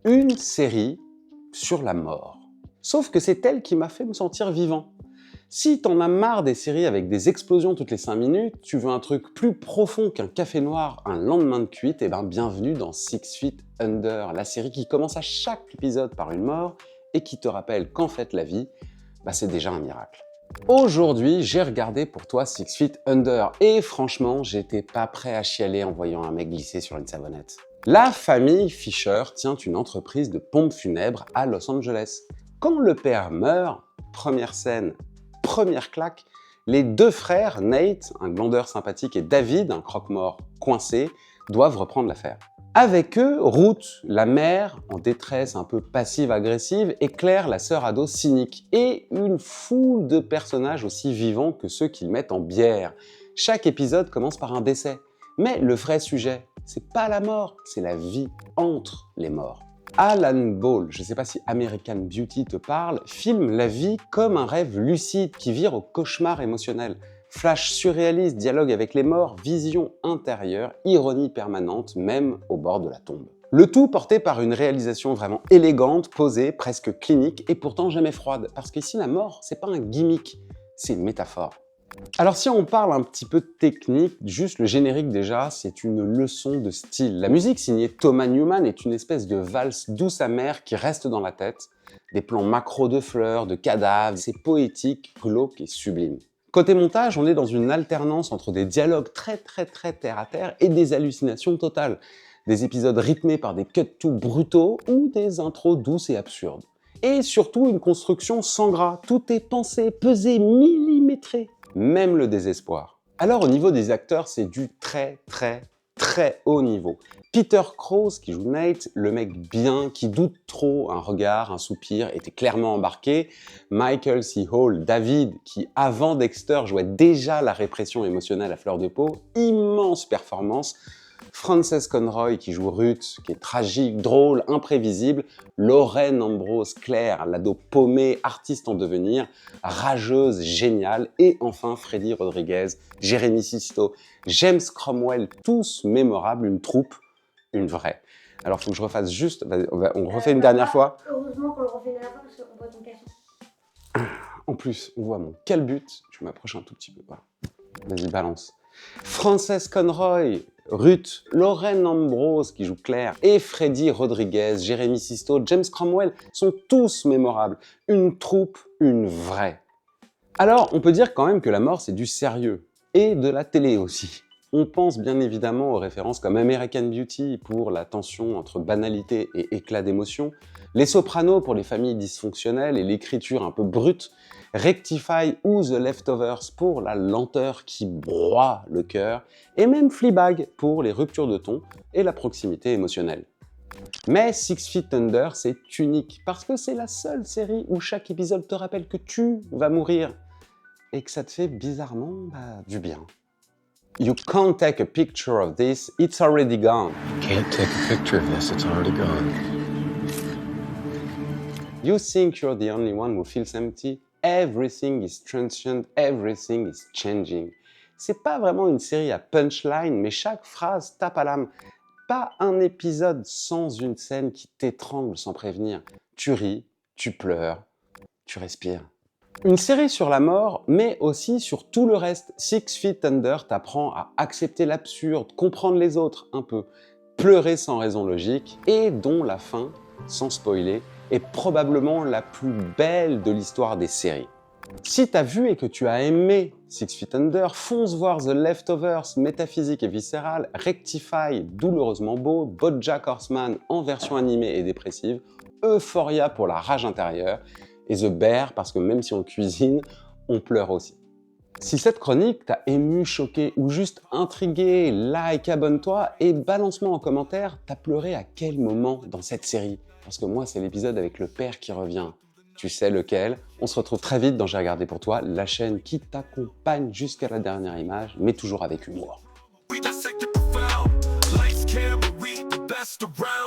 Une série sur la mort. Sauf que c'est elle qui m'a fait me sentir vivant. Si t'en as marre des séries avec des explosions toutes les 5 minutes, tu veux un truc plus profond qu'un café noir un lendemain de cuite, et ben bienvenue dans 6 Feet Under, la série qui commence à chaque épisode par une mort et qui te rappelle qu'en fait la vie, c'est déjà un miracle. Aujourd'hui, j'ai regardé pour toi 6 Feet Under et franchement, j'étais pas prêt à chialer en voyant un mec glisser sur une savonnette. La famille Fisher tient une entreprise de pompes funèbres à Los Angeles. Quand le père meurt, première scène, première claque, les deux frères, Nate, un glandeur sympathique, et David, un croque-mort coincé, doivent reprendre l'affaire. Avec eux, Ruth, la mère, en détresse un peu passive-agressive, et Claire, la sœur ado cynique, et une foule de personnages aussi vivants que ceux qu'ils mettent en bière. Chaque épisode commence par un décès. Mais le vrai sujet, c'est pas la mort, c'est la vie entre les morts. Alan Ball, je ne sais pas si American Beauty te parle, filme la vie comme un rêve lucide qui vire au cauchemar émotionnel. Flash surréaliste, dialogue avec les morts, vision intérieure, ironie permanente, même au bord de la tombe. Le tout porté par une réalisation vraiment élégante, posée, presque clinique, et pourtant jamais froide. Parce qu'ici, la mort, c'est pas un gimmick, c'est une métaphore. Alors si on parle un petit peu de technique, juste le générique déjà, c'est une leçon de style. La musique signée Thomas Newman est une espèce de valse douce amère qui reste dans la tête. Des plans macro de fleurs, de cadavres, c'est poétique, glauque et sublime. Côté montage, on est dans une alternance entre des dialogues très terre à terre et des hallucinations totales. Des épisodes rythmés par des cut-to brutaux ou des intros douces et absurdes. Et surtout une construction sans gras, tout est pensé, pesé, millimétré. Même le désespoir. Alors au niveau des acteurs, c'est du très haut niveau. Peter Krause qui joue Nate, le mec bien, qui doute trop, un regard, un soupir, était clairement embarqué. Michael C. Hall, David, qui avant Dexter jouait déjà la répression émotionnelle à fleur de peau, immense performance. Frances Conroy qui joue Ruth, qui est tragique, drôle, imprévisible. Lauren Ambrose, Claire, l'ado paumée, artiste en devenir, rageuse, géniale. Et enfin Freddie Rodriguez, Jeremy Sisto, James Cromwell, tous mémorables, une troupe, une vraie. Alors faut que je refasse juste, on refait une dernière fois. Heureusement qu'on le refait une dernière fois parce qu'on voit ton café. En plus, on voit mon calbut, je m'approche un tout petit peu, voilà. Vas-y, balance. Frances Conroy, Ruth, Lauren Ambrose qui joue Claire, et Freddie Rodriguez, Jeremy Sisto, James Cromwell sont tous mémorables. Une troupe, une vraie. Alors, on peut dire quand même que la mort, c'est du sérieux. Et de la télé aussi. On pense bien évidemment aux références comme American Beauty pour la tension entre banalité et éclat d'émotion, Les Sopranos pour les familles dysfonctionnelles et l'écriture un peu brute, Rectify ou The Leftovers pour la lenteur qui broie le cœur, et même Fleabag pour les ruptures de ton et la proximité émotionnelle. Mais 6 Feet Under, c'est unique parce que c'est la seule série où chaque épisode te rappelle que tu vas mourir et que ça te fait bizarrement du bien. You can't take a picture of this, it's already gone. Can't take a picture of this, it's already gone. You think you're the only one who feels empty? Everything is transient, everything is changing. C'est pas vraiment une série à punchline, mais chaque phrase tape à l'âme. Pas un épisode sans une scène qui t'étrangle sans prévenir. Tu ris, tu pleures, tu respires. Une série sur la mort, mais aussi sur tout le reste. 6 Feet Under t'apprend à accepter l'absurde, comprendre les autres un peu, pleurer sans raison logique, et dont la fin, sans spoiler, est probablement la plus belle de l'histoire des séries. Si t'as vu et que tu as aimé 6 Feet Under, fonce voir The Leftovers, métaphysique et viscéral, Rectify, douloureusement beau, BoJack Horseman en version animée et dépressive, Euphoria pour la rage intérieure, et The Bear parce que même si on cuisine, on pleure aussi. Si cette chronique t'a ému, choqué ou juste intrigué, like, abonne-toi et balance-moi en commentaire, t'as pleuré à quel moment dans cette série? Parce que moi, c'est l'épisode avec le père qui revient. Tu sais lequel? On se retrouve très vite dans J'ai regardé pour toi, la chaîne qui t'accompagne jusqu'à la dernière image, mais toujours avec humour. We dissect it profound. Lights, camera, read the best around.